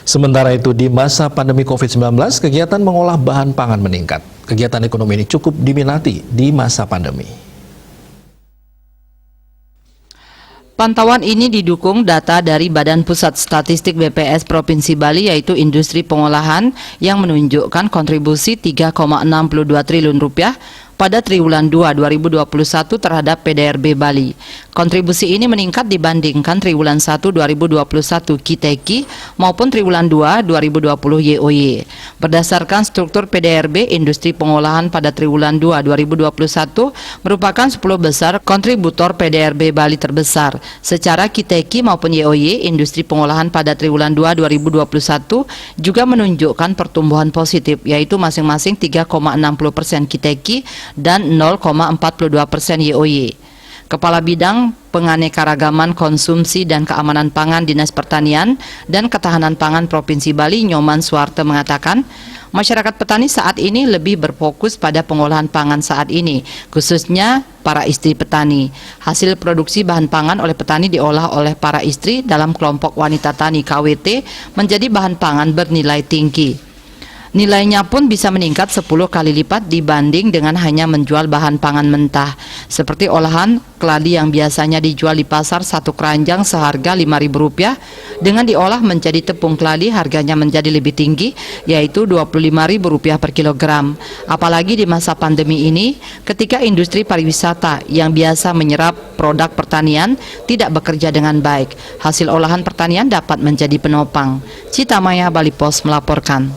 Sementara itu, di masa pandemi COVID-19, kegiatan mengolah bahan pangan meningkat. Kegiatan ekonomi ini cukup diminati di masa pandemi. Pantauan ini didukung data dari Badan Pusat Statistik BPS Provinsi Bali, yaitu industri pengolahan, yang menunjukkan kontribusi 3,62 triliun rupiah pada triwulan 2 2021 terhadap PDRB Bali. Kontribusi ini meningkat dibandingkan triwulan 1 2021 KITEKI maupun triwulan 2 2020 YOY. Berdasarkan struktur PDRB, industri pengolahan pada triwulan 2 2021 merupakan 10 besar kontributor PDRB Bali terbesar. Secara KITEKI maupun YOY, industri pengolahan pada triwulan 2 2021 juga menunjukkan pertumbuhan positif, yaitu masing-masing 3,60% KITEKI dan 0,42% YOY. Kepala Bidang Penganekaragaman Konsumsi dan Keamanan Pangan Dinas Pertanian dan Ketahanan Pangan Provinsi Bali, Nyoman Suwarte, mengatakan masyarakat petani saat ini lebih berfokus pada pengolahan pangan saat ini, khususnya para istri petani. Hasil produksi bahan pangan oleh petani diolah oleh para istri dalam kelompok wanita tani KWT menjadi bahan pangan bernilai tinggi. Nilainya pun bisa meningkat 10 kali lipat dibanding dengan hanya menjual bahan pangan mentah. Seperti olahan keladi yang biasanya dijual di pasar satu keranjang seharga Rp5.000, dengan diolah menjadi tepung keladi harganya menjadi lebih tinggi, yaitu Rp25.000 per kilogram. Apalagi di masa pandemi ini, ketika industri pariwisata yang biasa menyerap produk pertanian tidak bekerja dengan baik, hasil olahan pertanian dapat menjadi penopang. Citamaya Bali Pos melaporkan.